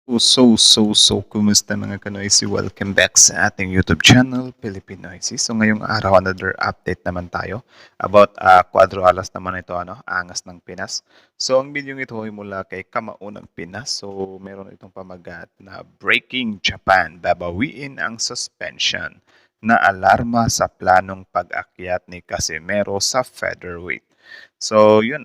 Kumusta mga Kanoisy? Welcome back sa ating YouTube channel, Filipinoisy. So ngayong araw, another update naman tayo about Cuadro Alas naman ito, Angas ng Pinas. So ang video ito ay mula kay Kamaunang Pinas. So meron itong pamagat na Breaking Japan, babawiin ang suspension na alarma sa planong pag-akyat ni Casimero sa featherweight. So yun,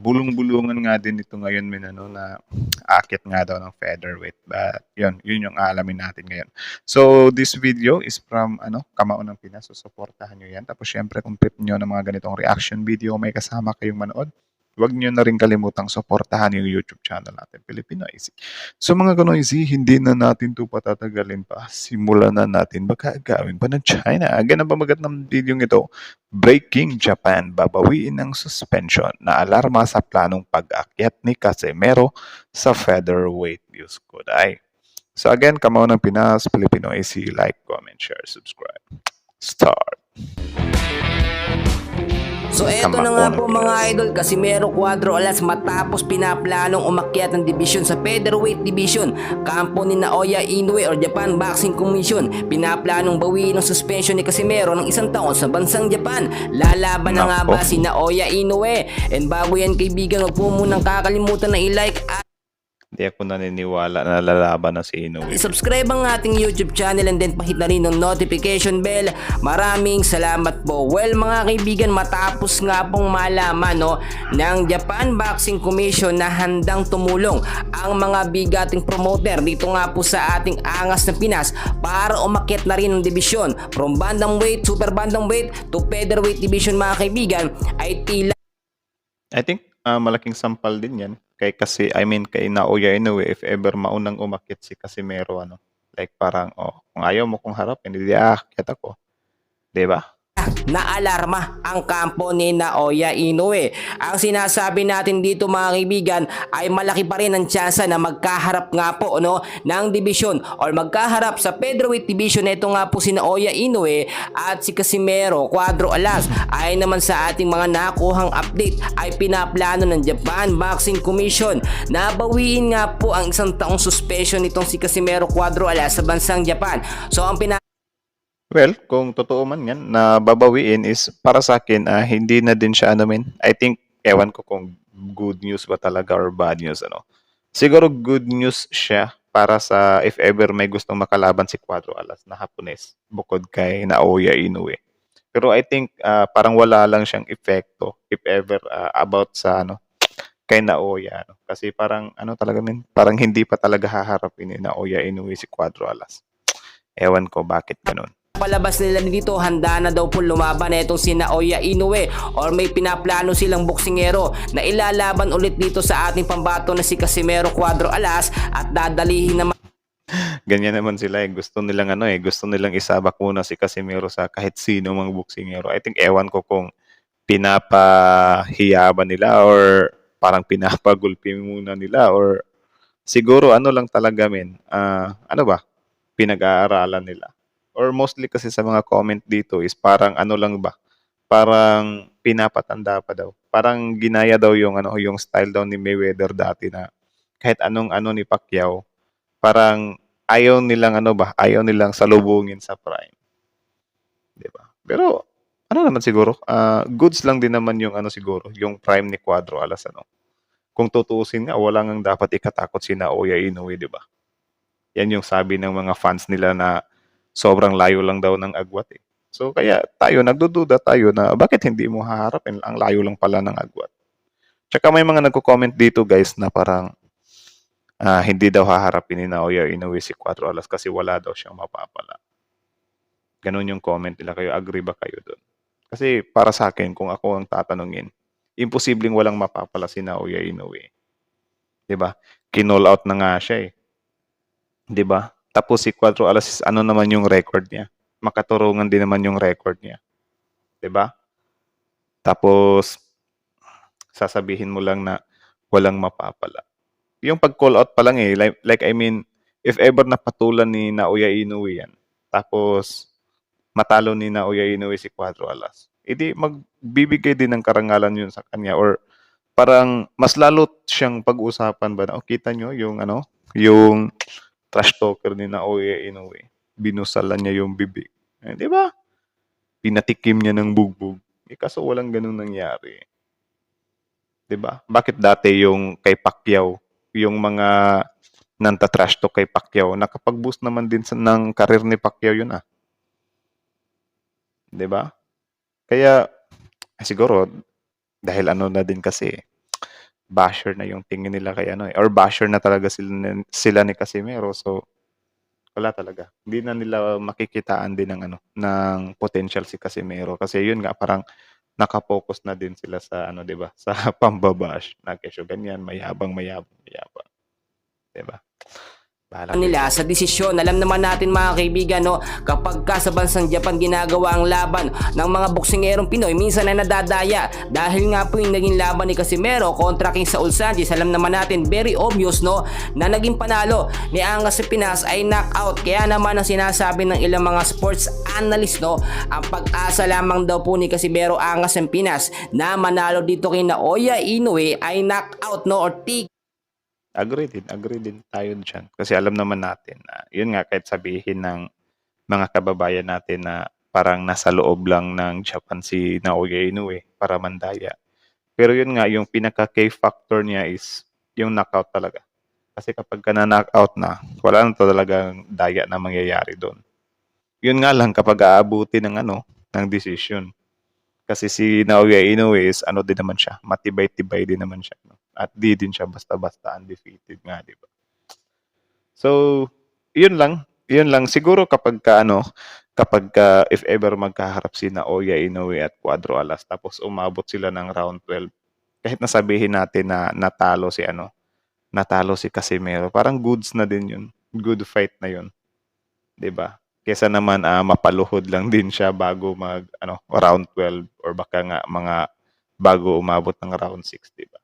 bulong-bulungan nga din ito ngayon na akit nga daw ng featherweight. But yun yung alamin natin ngayon. So this video is from Kamao ng Pinas. So supportahan nyo yan. Tapos syempre kung trip nyo ng mga ganitong reaction video, may kasama kayong manood, huwag nyo na rin kalimutang supportahan yung YouTube channel natin, Filipinoisy. So mga Kanoisy, hindi na natin ito patatagalin pa. Simulan na natin. Baka gawin pa ng China. Ganun ba magat ng video ito? Breaking Japan, babawiin ang suspension na alarma sa planong pag-akyat ni Casimero sa featherweight. Diyos ko dai. So again, Kamao ng Pinas, Filipinoisy, like, comment, share, subscribe. Start. So eto na nga po mga idol, Casimero Cuadro Alas matapos pinaplanong umakyat ng division sa featherweight division, kampo ni Naoya Inoue or Japan Boxing Commission. Pinaplanong bawiin ang suspension ni Casimero ng 1 taon sa bansang Japan. Lalaban na nga ba si Naoya Inoue? And bago yan kaibigan, huwag po munang kakalimutan na i-like at hindi ako naniniwala na lalaban na si Inoue. i-subscribe ang ating YouTube channel and then pahit na rin ng notification bell. Maraming salamat po. Well mga kaibigan, matapos nga pong malaman ng Japan Boxing Commission na handang tumulong ang mga bigating promoter dito nga po sa ating Angas ng Pinas para umakyat na rin ng division from bantamweight, super bantamweight to featherweight division mga kaibigan, ay tila I think malaking sampal din yan kay Naoya Inoue if ever maunang umakyat si Casimero like parang kung ayaw mo kong harapin hindi aakyat ako, 'di ba? na alarma ang kampo ni Naoya Inoue. Ang sinasabi natin dito mga kaibigan ay malaki pa rin ang tsansa na magkaharap nga po ng division or magkaharap sa featherweight division. Ito nga po si Naoya Inoue at si Casimero Cuadro Alas. Ay naman sa ating mga nakuhang update ay pinaplano ng Japan Boxing Commission na bawiin nga po ang 1 taong suspension nitong si Casimero Cuadro Alas sa bansang Japan. So ang Well, kung totoo man yan, na babawiin is para sa akin, hindi na din siya I think, ewan ko kung good news ba talaga or bad news, Siguro good news siya para sa if ever may gustong makalaban si Cuadro Alas na Hapones, bukod kay Naoya Inoue. Pero I think parang wala lang siyang epekto if ever about sa kay Naoya. Kasi parang parang hindi pa talaga haharapin ni Naoya Inoue si Cuadro Alas. Ewan ko bakit ganun. Palabas nila dito, handa na daw po lumaban itong si Naoya Inoue or may pinaplano silang boksingero na ilalaban ulit dito sa ating pambato na si Casimero Cuadro Alas at dadalihin naman. Ganyan naman sila gusto nilang gusto nilang isabak muna si Casimero sa kahit sino mang boksingero. I think ewan ko kung pinapahiya ba nila or parang pinapagulpi muna nila or siguro lang talaga pinag-aaralan nila. Or mostly kasi sa mga comment dito is parang lang ba? Parang pinapatanda pa daw. Parang ginaya daw yung style daw ni Mayweather dati na kahit anong ni Pacquiao, parang ayaw nilang ayaw nilang salubungin sa prime. 'Di ba? Pero naman siguro, goods lang din naman yung siguro, yung prime ni Cuadro Alas Kung tutuusin nga, wala ngang dapat ikatakot si Naoya Inoue, 'di ba? Yan yung sabi ng mga fans nila na sobrang layo lang daw ng agwat So kaya nagdududa tayo na bakit hindi mo haharapin, ang layo lang pala ng agwat. Tsaka may mga nagko-comment dito guys na parang hindi daw haharapin ni Naoya Inoue si Cuadro Alas kasi wala daw siyang mapapala. Ganun yung comment nila. Kayo, agree ba kayo doon? Kasi para sa akin, kung ako ang tatanungin, imposibleng walang mapapala si Naoya Inoue. 'Di ba? Kinall out na nga siya 'Di ba? Tapos si Cuadro Alas, naman yung record niya? Makaturungan din naman yung record niya. 'Di ba? Tapos, sasabihin mo lang na walang mapapala. Yung pag-call out pa lang if ever napatulan ni Naoya Inoue yan, tapos matalo ni Naoya Inoue si Cuadro Alas, edi magbibigay din ng karangalan yun sa kanya or parang mas lalo siyang pag-usapan ba na, kita nyo yung trash talker ni Naoya Inoue. Binusalan niya yung bibig. Eh, di ba? Pinatikim niya ng bugbog. Eh, kaso walang ganun nangyari. Di ba? Bakit dati yung kay Pacquiao, yung mga nanta-trash talk kay Pacquiao, nakapag-boost naman din ng karir ni Pacquiao yun ah. Di ba? Kaya, siguro, dahil ano na din kasi, basher na yung tingin nila kay ano or basher na talaga sila ni Casimero. So, wala talaga. Hindi na nila makikitaan din ng ano, ng potential si Casimero. Kasi yun nga, parang nakapokus na din sila sa ano, 'di ba? Sa pambabash na kesyo ganyan, mayabang. 'Di ba? Bahala nila kayo. sa desisyon. Alam naman natin mga kaibigan, no, kapag ka sa bansang Japan ginagawa ang laban ng mga boksingerong Pinoy, minsan ay nadadaya dahil nga po yung naging laban ni Casimero kontra King Saul Sanchez. Alam naman natin, very obvious, no, na naging panalo ni Angas sa Pinas ay knockout. Kaya naman ang sinasabi ng ilang mga sports analyst, no, ang pag-asa lamang daw po ni Casimero Angas ng Pinas na manalo dito kay Naoya Inoue ay knockout, no, or Agree din tayo dyan. Kasi alam naman natin na, yun nga, kahit sabihin ng mga kababayan natin na parang nasa loob lang ng Japan si Naoya Inoue para mandaya. Pero yun nga, yung pinaka-key factor niya is yung knockout talaga. Kasi kapag ka na-knockout na, wala na talagang daya na mangyayari doon. Yun nga lang kapag aabuti ng ano, ng decision. Kasi si Naoya Inoue is ano din naman siya, matibay-tibay din naman siya. No? At di din siya basta-basta undefeated nga, di ba? So, yun lang. Yun lang. Siguro kapag ka, ano, kapag ka, if ever magkaharap si Naoya Inoue at Cuadro Alas, tapos umabot sila ng round 12, kahit nasabihin natin na natalo si Casimero, parang goods na din yun. Good fight na yun. 'Di ba? Kesa naman mapaluhod lang din siya bago mag ano, round 12 or baka nga mga bago umabot ng round 6, 'di ba?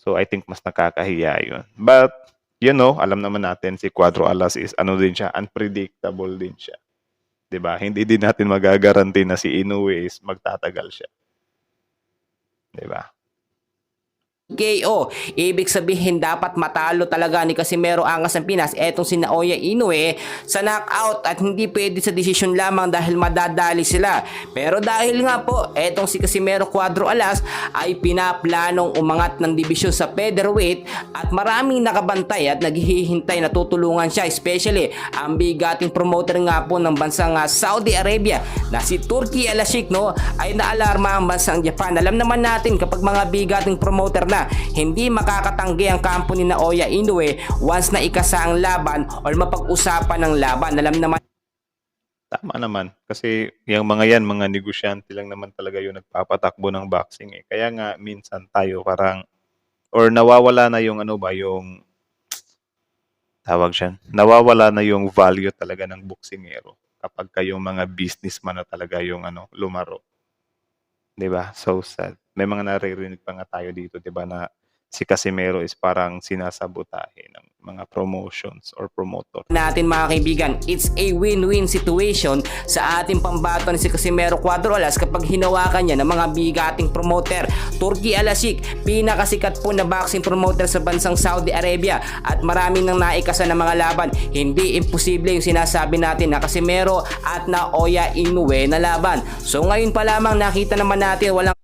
So I think mas nakakahiya 'yun. But you know, alam naman natin si Cuadro Alas is ano din siya, unpredictable din siya. 'Di ba? Hindi din natin magagaranti na si Inoue is magtatagal siya. 'Di ba? KO. Ibig sabihin dapat matalo talaga ni Casimero Angas ng Pinas etong si Naoya Inoue sa knockout at hindi pwede sa desisyon lamang dahil madadali sila. Pero dahil nga po etong si Casimero Cuadro Alas ay pinaplanong umangat ng dibisyon sa featherweight at maraming nakabantay at naghihintay na tutulungan siya, especially ang bigating promoter nga po ng bansang Saudi Arabia na si Turki Al Sheikh, no, ay naalarma ang bansang Japan. Alam naman natin kapag mga bigating promoter na hindi makakatanggi ang kampo ni Naoya Inoue once na ikasa ang laban or mapag-usapan ng laban. Alam naman Tama naman kasi yung mga yan, mga negosyante lang naman talaga yung nagpapatakbo ng boxing eh. Kaya nga minsan tayo parang or nawawala na yung ano ba yung tawag diyan. Nawawala na yung value talaga ng boksingero kapag kayong mga businessman na talaga yung ano lumaro. 'Di ba? So sad. May mga naririnig pa nga tayo dito, 'di ba, na si Casimero is parang sinasabotahe ng mga promotions or promotor. natin mga kaibigan, it's a win-win situation sa ating pambato ni si Casimero Cuadro Alas kapag hinawakan niya ng mga bigating promoter. Turki Al Sheikh, pinakasikat po na boxing promoter sa bansang Saudi Arabia at maraming nang naikasa ng mga laban. Hindi imposible yung sinasabi natin na Casimero at Naoya Inoue na laban. So ngayon pa lamang nakita naman natin walang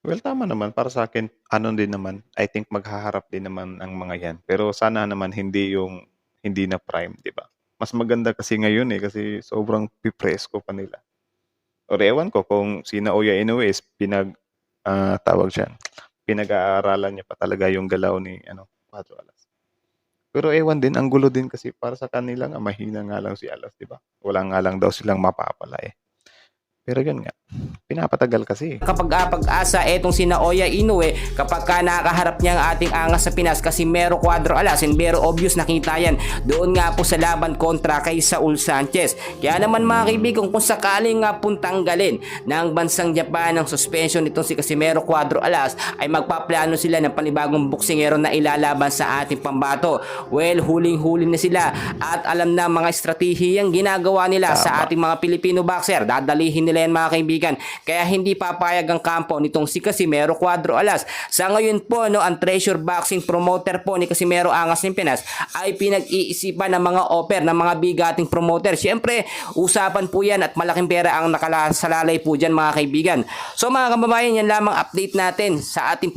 Well, tama naman para sa akin, ano din naman, I think maghaharap din naman ang mga 'yan. Pero sana naman hindi na prime, 'di ba? Mas maganda kasi ngayon eh kasi sobrang pipresko pa nila. Or ewan ko kung si Naoya Inoue is tawag diyan, pinag-aaralan niya pa talaga yung galaw ni ano, Cuatro Alas. Pero ewan din, ang gulo din kasi para sa kanila nga mahina nga lang si Alas, 'di ba? Wala nga lang daw silang mapapala eh. Pero yun nga, pinapatagal kasi. kapag pag-asa etong si Naoya Inoue kapag ka nakaharap niya ang ating angas sa Pinas kasi Casimero Cuadro Alas, and very obvious nakita yan doon nga po sa laban kontra kay Saul Sanchez. Kaya naman mga kaibigan, kung sakaling nga puntanggalin ng bansang Japan ang suspension nitong si Casimero Cuadro Alas ay magpaplano sila ng panibagong boksingero na ilalaban sa ating pambato. Well, huling-huli na sila at alam na mga estratehiyang ginagawa nila sa Tama. ating mga Pilipino boxer. Dadalihin nila yan mga kaibigan kaibigan. Kaya hindi papayag ang kampo nitong si Casimero Cuadro Alas. Sa ngayon po, no, ang treasure boxing promoter po ni Casimero Angas ng Pinas ay pinag-iisipan ng mga offer ng mga bigating promoter. Siyempre, usapan po yan at malaking pera ang nakasalalay po dyan mga kaibigan. So mga kababayan, yan lamang update natin sa ating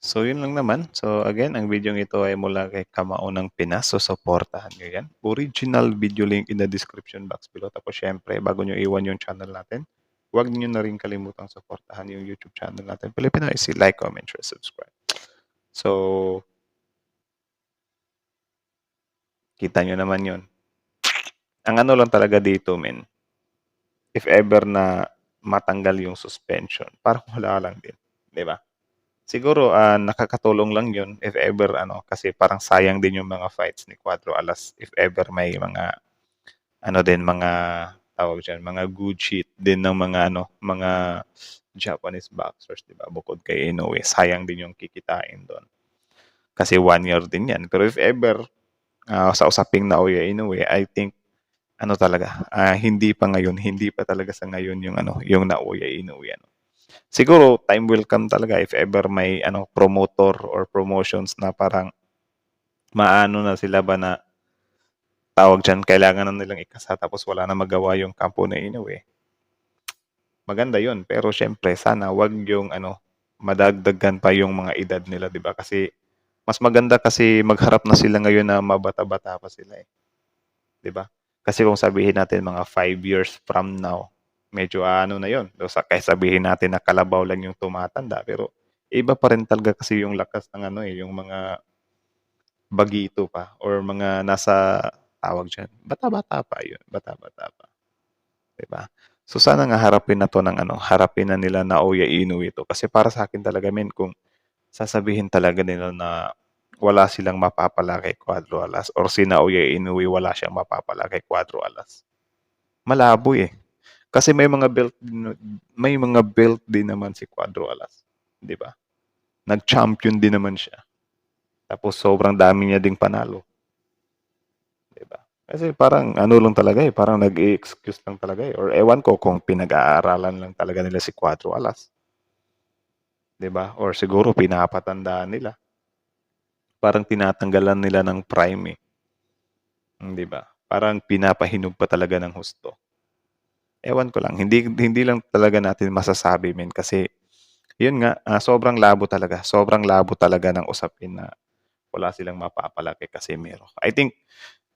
So, yun lang naman. So, again, ang video ito ay mula kay Kamao ng Pinas. So, supportahan nyo yan. Original video link in the description box below. Tapos, syempre, bago nyo iwan yung channel natin, huwag nyo na rin kalimutang supportahan yung YouTube channel natin. Pilipino IC, like, comment, share, subscribe. So, kita nyo naman yun. Ang ano lang talaga dito, men, if ever na matanggal yung suspension, parang wala lang din. Di ba? Siguro nakakatulong lang 'yun if ever kasi parang sayang din yung mga fights ni Cuadro Alas if ever may mga din mga tawag diyan, mga good shit din ng mga Japanese boxers, 'di ba? Bukod kay Inoue, sayang din yung kikitain doon. Kasi 1 year din 'yan. Pero if ever sa usaping Naoya Inoue, I think talaga, hindi pa talaga sa ngayon yung Naoya Inoue Siguro time will come talaga if ever may promotor or promotions na parang maano na sila ba na tawag diyan, kailangan na nilang ikasa tapos wala na magawa yung kampo na Inoue. Maganda 'yun, pero syempre sana wag yung madagdagan pa yung mga edad nila, 'di ba? Kasi mas maganda kasi magharap na sila ngayon na mabata-bata pa sila 'di ba? Kasi kung sabihin natin mga 5 years from now, medyo na 'yon. Kaya sabihin natin na kalabaw lang yung tumatanda, pero iba pa rin talaga kasi yung lakas ng yung mga bagito pa or mga nasa tawag diyan, bata-bata pa 'yun, bata-bata pa, 'di ba? So sana nga harapin na 'to ng harapin na nila na Naoya Inoue ito kasi para sa akin talaga men kung sasabihin talaga nila na wala silang mapapala kay Cuadro Alas or si Naoya Inoue wala siyang mapapala kay Cuadro Alas. Malabo Kasi may mga belt din naman si Cuadro Alas, 'di ba? Nag-champion din naman siya. Tapos sobrang dami niya ding panalo. 'Di ba? Kasi parang lang talaga parang nag-i-excuse lang talaga or ewan ko kung pinag-aaralan lang talaga nila si Cuadro Alas. 'Di ba? Or siguro pinapatandaan nila. Parang tinatanggalan nila ng prime 'di ba? Parang pinapahinog pa talaga ng husto. Ewan ko lang, hindi lang talaga natin masasabi men kasi yun nga, sobrang labo talaga ng usapin na wala silang mapapala kay Casimero. I think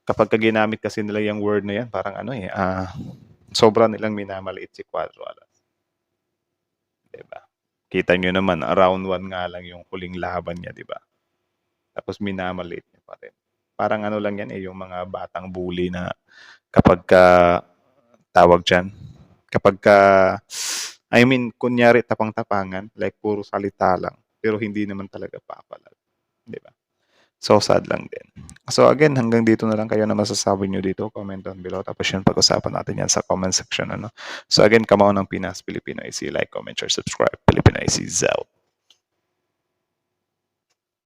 kapag ginamit kasi nila yung word na yan, parang sobra nilang minamaliit si Cuadro Alas. Diba? Kita nyo naman, round 1 nga lang yung huling laban niya, diba? Tapos minamaliit niya pa rin. Parang lang yan yung mga batang bully na kapag tawag dyan, kapag kunyari tapang-tapangan, like puro salita lang, pero hindi naman talaga papalag. Di ba? So, sad lang din. So, again, hanggang dito na lang kayo na masasabi nyo dito. Comment down below. Tapos yun, pag-usapan natin yan sa comment section. So, again, Kamao ng Pinas, Filipino IC. Like, comment, share, subscribe. Filipino IC is out.